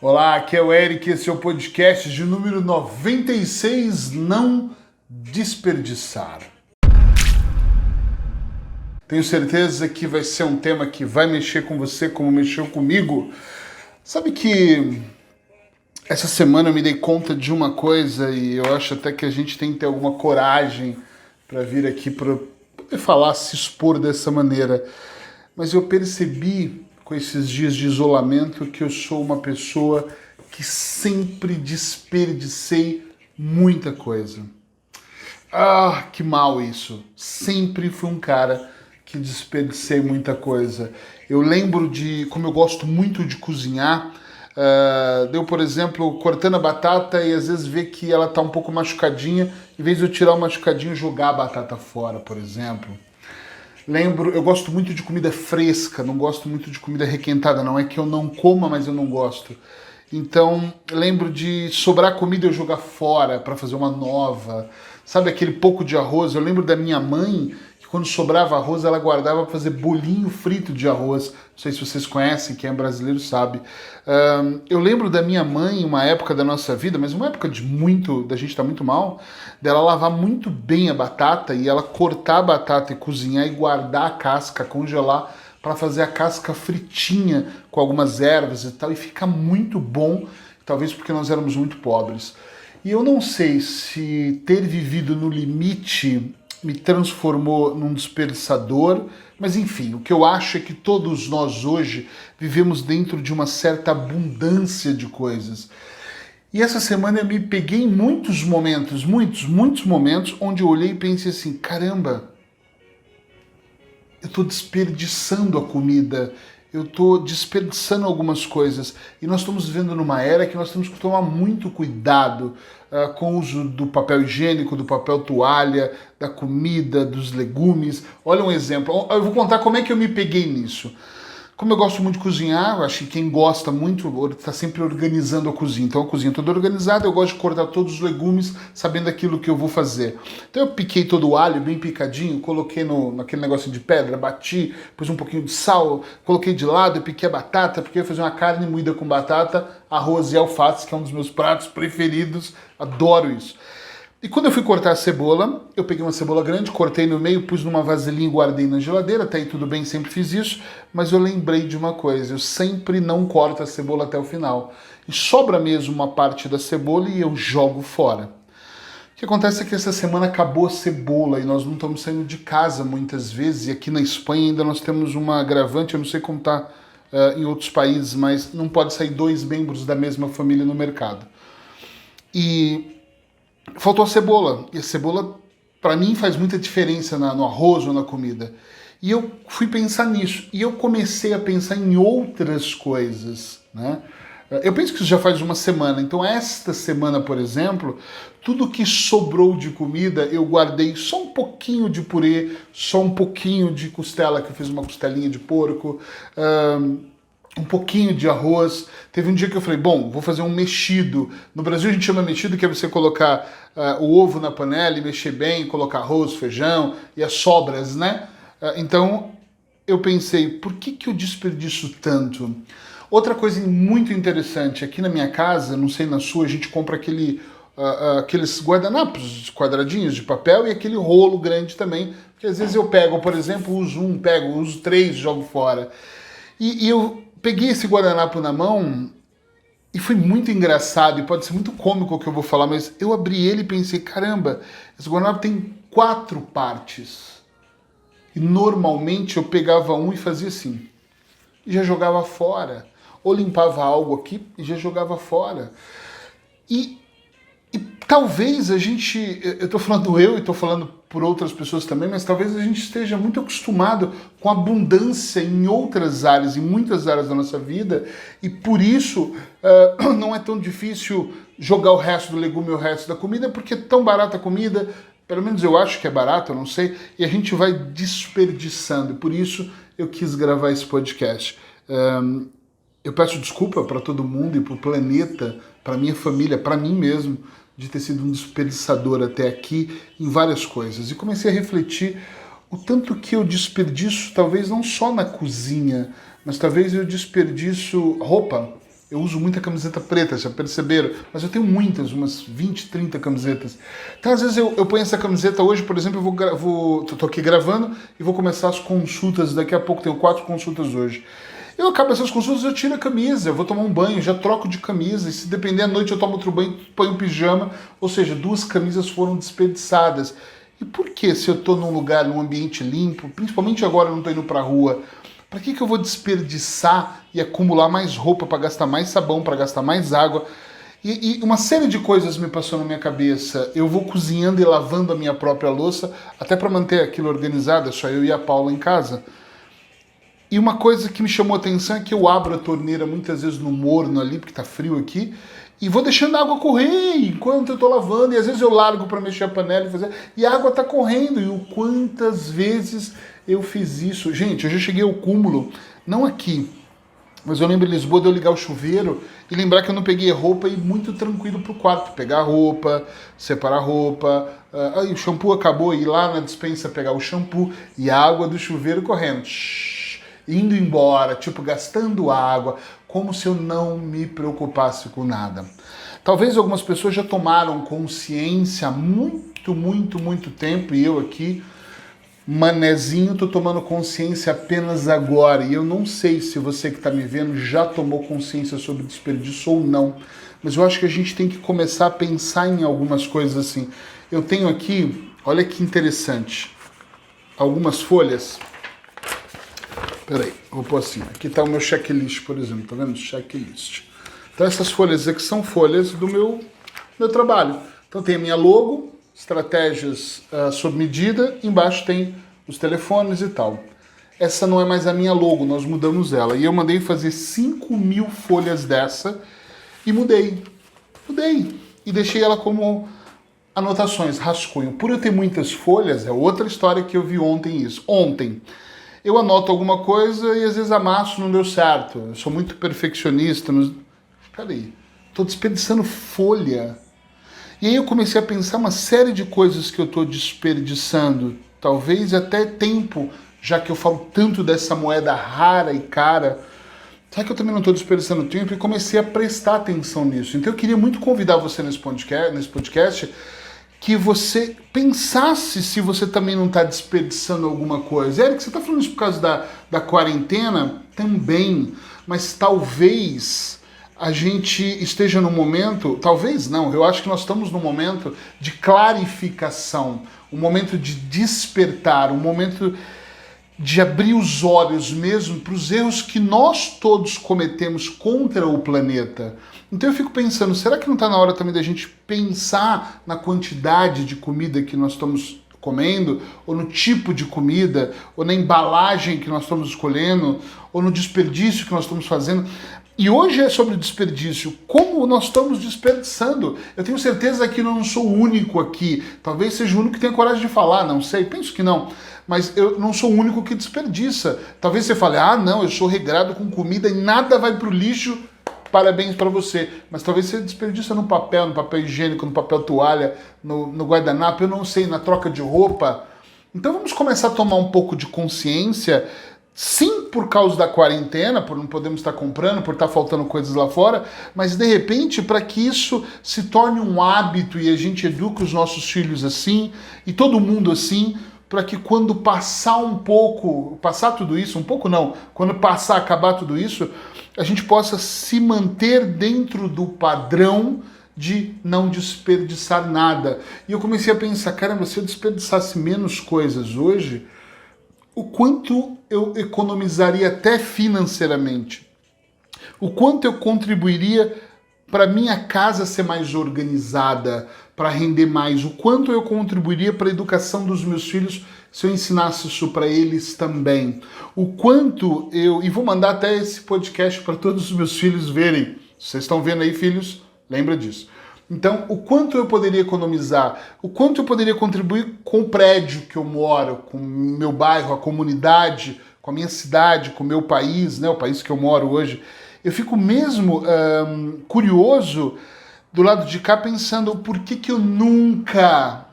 Olá, aqui é o Eric, esse é o podcast de número 96, Não Desperdiçar. Tenho certeza que vai ser um tema que vai mexer com você como mexeu comigo. Sabe que essa semana eu me dei conta de uma coisa e eu acho até que a gente tem que ter alguma coragem para vir aqui para poder falar, se expor dessa maneira. Mas eu percebi com esses dias de isolamento que eu sou uma pessoa que sempre desperdicei muita coisa. Ah, que mal isso. Sempre fui um cara que desperdicei muita coisa. Eu lembro de como eu gosto muito de cozinhar. Deu, por exemplo, cortando a batata e às vezes ver que ela tá um pouco machucadinha, em vez de eu tirar o machucadinho e jogar a batata fora, por exemplo. Lembro, eu gosto muito de comida fresca, não gosto muito de comida requentada. Não é que eu não coma, mas eu não gosto. Então, lembro de sobrar comida e eu jogar fora para fazer uma nova. Sabe aquele pouco de arroz? Eu lembro da minha mãe que quando sobrava arroz ela guardava para fazer bolinho frito de arroz. Não sei se vocês conhecem, quem é brasileiro sabe. Eu lembro da minha mãe, uma época da nossa vida, mas uma época da gente estar muito mal, dela lavar muito bem a batata e ela cortar a batata e cozinhar e guardar a casca, congelar para fazer a casca fritinha com algumas ervas e tal, e fica muito bom, talvez porque nós éramos muito pobres. E eu não sei se ter vivido no limite me transformou num desperdiçador, mas enfim, o que eu acho é que todos nós hoje vivemos dentro de uma certa abundância de coisas. E essa semana eu me peguei em muitos momentos, muitos momentos, onde eu olhei e pensei assim, caramba, eu estou desperdiçando a comida, eu estou desperdiçando algumas coisas. E nós estamos vivendo numa era que nós temos que tomar muito cuidado com o uso do papel higiênico, do papel toalha, da comida, dos legumes. Olha um exemplo, eu vou contar como é que eu me peguei nisso. Como eu gosto muito de cozinhar, eu acho que quem gosta muito está sempre organizando a cozinha. Então a cozinha toda organizada, eu gosto de cortar todos os legumes, sabendo aquilo que eu vou fazer. Então eu piquei todo o alho bem picadinho, coloquei naquele negócio de pedra, bati, pus um pouquinho de sal, coloquei de lado, piquei a batata, porque eu ia fazer uma carne moída com batata, arroz e alface, que é um dos meus pratos preferidos, adoro isso. E quando eu fui cortar a cebola, eu peguei uma cebola grande, cortei no meio, pus numa vasilhinha e guardei na geladeira, até aí tudo bem, sempre fiz isso, mas eu lembrei de uma coisa, eu sempre não corto a cebola até o final. E sobra mesmo uma parte da cebola e eu jogo fora. O que acontece é que essa semana acabou a cebola e nós não estamos saindo de casa muitas vezes, e aqui na Espanha ainda nós temos uma agravante, eu não sei como está em outros países, mas não pode sair dois membros da mesma família no mercado. E faltou a cebola, e a cebola para mim faz muita diferença no arroz ou na comida. E eu fui pensar nisso, e eu comecei a pensar em outras coisas, né? Eu penso que isso já faz uma semana, então esta semana, por exemplo, tudo que sobrou de comida eu guardei só um pouquinho de purê, só um pouquinho de costela, que eu fiz uma costelinha de porco, um pouquinho de arroz. Teve um dia que eu falei, bom, vou fazer um mexido. No Brasil a gente chama mexido, que é você colocar o ovo na panela e mexer bem, colocar arroz, feijão e as sobras, né? Então eu pensei, por que eu desperdiço tanto? Outra coisa muito interessante, aqui na minha casa, não sei na sua, a gente compra aqueles guardanapos quadradinhos de papel e aquele rolo grande também, porque às vezes eu pego, por exemplo, uso 3, jogo fora. E eu peguei esse guardanapo na mão e foi muito engraçado, e pode ser muito cômico o que eu vou falar, mas eu abri ele e pensei, caramba, esse guardanapo tem 4 partes. E normalmente eu pegava um e fazia assim, e já jogava fora. Ou limpava algo aqui e já jogava fora. E talvez a gente, eu estou falando eu e estou falando por outras pessoas também, mas talvez a gente esteja muito acostumado com abundância em outras áreas, em muitas áreas da nossa vida, e por isso não é tão difícil jogar o resto do legume e o resto da comida, porque é tão barata a comida, pelo menos eu acho que é barato, eu não sei, e a gente vai desperdiçando, e por isso eu quis gravar esse podcast. Eu peço desculpa para todo mundo e para o planeta, para minha família, para mim mesmo, de ter sido um desperdiçador até aqui em várias coisas. E comecei a refletir o tanto que eu desperdiço, talvez não só na cozinha, mas talvez eu desperdiço roupa. Eu uso muita camiseta preta, já perceberam? Mas eu tenho muitas, umas 20, 30 camisetas. Então, às vezes, eu ponho essa camiseta hoje, por exemplo, tô aqui gravando e vou começar as consultas. Daqui a pouco, tenho 4 consultas hoje. Eu acabo essas consultas, eu tiro a camisa, eu vou tomar um banho, já troco de camisa. E se depender à noite, eu tomo outro banho, ponho um pijama. Ou seja, 2 camisas foram desperdiçadas. E por que, se eu estou num lugar, num ambiente limpo, principalmente agora eu não estou indo para a rua, para que eu vou desperdiçar e acumular mais roupa para gastar mais sabão, para gastar mais água? E uma série de coisas me passou na minha cabeça. Eu vou cozinhando e lavando a minha própria louça, até para manter aquilo organizado, é só eu e a Paula em casa. E uma coisa que me chamou a atenção é que eu abro a torneira muitas vezes no morno ali, porque tá frio aqui, e vou deixando a água correr enquanto eu tô lavando, e às vezes eu largo para mexer a panela e fazer, e a água tá correndo, e o quantas vezes eu fiz isso. Gente, eu já cheguei ao cúmulo, não aqui, mas eu lembro em Lisboa de eu ligar o chuveiro e lembrar que eu não peguei roupa e ir muito tranquilo pro quarto, pegar roupa, separar roupa, aí o shampoo acabou, ir lá na despensa pegar o shampoo e a água do chuveiro correndo, indo embora, tipo, gastando água, como se eu não me preocupasse com nada. Talvez algumas pessoas já tomaram consciência há muito tempo, e eu aqui, manezinho, tô tomando consciência apenas agora. E eu não sei se você que tá me vendo já tomou consciência sobre desperdício ou não, mas eu acho que a gente tem que começar a pensar em algumas coisas assim. Eu tenho aqui, olha que interessante, algumas folhas. Peraí, vou pôr assim. Aqui está o meu checklist, por exemplo. Tá vendo? Checklist. Então essas folhas aqui são folhas do meu trabalho. Então tem a minha logo, estratégias sob medida, embaixo tem os telefones e tal. Essa não é mais a minha logo, nós mudamos ela. E eu mandei fazer 5.000 folhas dessa e mudei. E deixei ela como anotações, rascunho. Por eu ter muitas folhas, é outra história que eu vi ontem isso. Ontem eu anoto alguma coisa e às vezes amasso, não deu certo. Eu sou muito perfeccionista. Peraí, tô desperdiçando folha. E aí eu comecei a pensar uma série de coisas que eu tô desperdiçando. Talvez até tempo, já que eu falo tanto dessa moeda rara e cara. Será que eu também não estou desperdiçando tempo? E comecei a prestar atenção nisso. Então eu queria muito convidar você nesse podcast que você pensasse se você também não está desperdiçando alguma coisa. Eric, você está falando isso por causa da quarentena? Também, mas talvez a gente esteja num momento, talvez não, eu acho que nós estamos num momento de clarificação, um momento de despertar, um momento de abrir os olhos mesmo para os erros que nós todos cometemos contra o planeta. Então eu fico pensando, será que não está na hora também da gente pensar na quantidade de comida que nós estamos comendo, ou no tipo de comida, ou na embalagem que nós estamos escolhendo, ou no desperdício que nós estamos fazendo? E hoje é sobre desperdício, como nós estamos desperdiçando. Eu tenho certeza que eu não sou o único aqui, talvez seja o único que tenha coragem de falar, não sei, penso que não. Mas eu não sou o único que desperdiça. Talvez você fale, não, eu sou regrado com comida e nada vai pro lixo, parabéns para você. Mas talvez você desperdiça no papel higiênico, no papel toalha, no guardanapo, eu não sei, na troca de roupa. Então vamos começar a tomar um pouco de consciência, sim, por causa da quarentena, por não podermos estar comprando, por estar faltando coisas lá fora, mas de repente para que isso se torne um hábito e a gente eduque os nossos filhos assim, e todo mundo assim, para que quando passar tudo isso, um pouco não, quando acabar tudo isso, a gente possa se manter dentro do padrão de não desperdiçar nada. E eu comecei a pensar, caramba, se eu desperdiçasse menos coisas hoje, o quanto eu economizaria até financeiramente, o quanto eu contribuiria para minha casa ser mais organizada, para render mais, o quanto eu contribuiria para a educação dos meus filhos se eu ensinasse isso para eles também, o quanto e vou mandar até esse podcast para todos os meus filhos verem, vocês estão vendo aí, filhos, lembra disso. Então, o quanto eu poderia economizar, o quanto eu poderia contribuir com o prédio que eu moro, com o meu bairro, a comunidade, com a minha cidade, com o meu país, né, o país que eu moro hoje. Eu fico mesmo curioso do lado de cá pensando por que eu nunca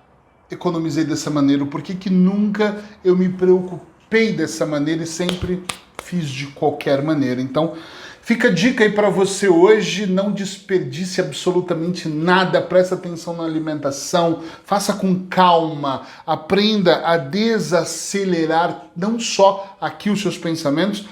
economizei dessa maneira, por que nunca eu me preocupei dessa maneira e sempre fiz de qualquer maneira. Então, Fica a dica aí para você hoje, não desperdice absolutamente nada, presta atenção na alimentação, faça com calma, aprenda a desacelerar não só aqui os seus pensamentos,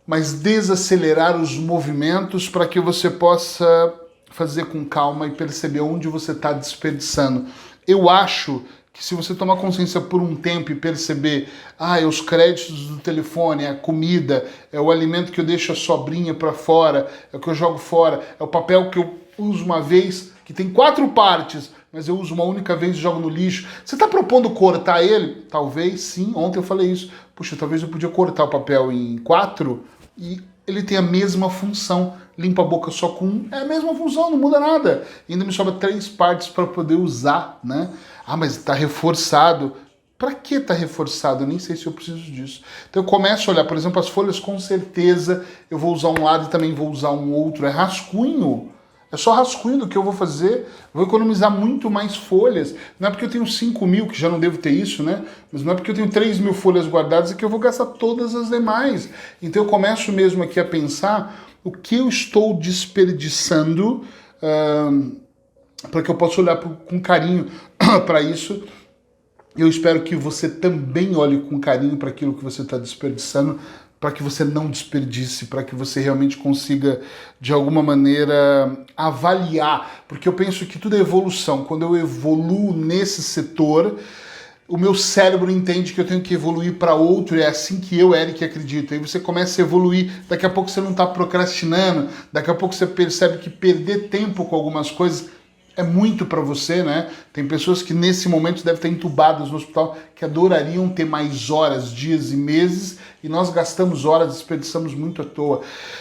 mas desacelerar os movimentos para que você possa fazer com calma e perceber onde você está desperdiçando. Eu acho que se você tomar consciência por um tempo e perceber, é os créditos do telefone, é a comida, é o alimento que eu deixo a sobrinha para fora, é o que eu jogo fora, é o papel que eu uso uma vez, que tem 4 partes, mas eu uso uma única vez e jogo no lixo. Você está propondo cortar ele? Talvez, sim. Ontem eu falei isso. Puxa, talvez eu podia cortar o papel em 4 e ele tem a mesma função. Limpa a boca só com um, é a mesma função, não muda nada. E ainda me sobra 3 partes para poder usar, né? Mas está reforçado. Para que tá reforçado? Eu nem sei se eu preciso disso. Então eu começo a olhar, por exemplo, as folhas, com certeza eu vou usar um lado e também vou usar um outro. É rascunho. É só rascunho do que eu vou fazer. Vou economizar muito mais folhas. Não é porque eu tenho 5.000, que já não devo ter isso, né? Mas não é porque eu tenho 3.000 folhas guardadas que eu vou gastar todas as demais. Então eu começo mesmo aqui a pensar o que eu estou desperdiçando para que eu possa olhar com carinho para isso. Eu espero que você também olhe com carinho para aquilo que você está desperdiçando, para que você não desperdice, para que você realmente consiga, de alguma maneira, avaliar. Porque eu penso que tudo é evolução. Quando eu evoluo nesse setor, o meu cérebro entende que eu tenho que evoluir para outro, e é assim que eu, Eric, acredito. Aí você começa a evoluir, daqui a pouco você não está procrastinando, daqui a pouco você percebe que perder tempo com algumas coisas é muito para você, né? Tem pessoas que nesse momento devem estar entubadas no hospital, que adorariam ter mais horas, dias e meses, e nós gastamos horas, desperdiçamos muito à toa.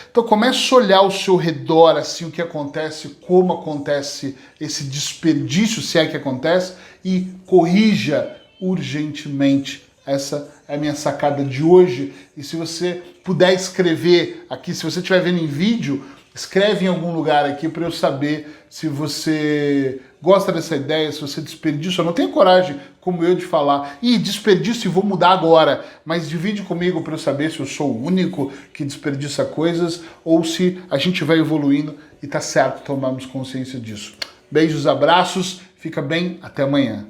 Então comece a olhar ao seu redor, assim, o que acontece, como acontece esse desperdício, se é que acontece, e corrija urgentemente. Essa é a minha sacada de hoje. E se você puder escrever aqui, se você estiver vendo em vídeo, escreve em algum lugar aqui para eu saber se você gosta dessa ideia, se você desperdiça. Eu não tenho coragem, como eu, de falar, desperdício e vou mudar agora. Mas divide comigo para eu saber se eu sou o único que desperdiça coisas ou se a gente vai evoluindo e tá certo tomarmos consciência disso. Beijos, abraços, fica bem, até amanhã.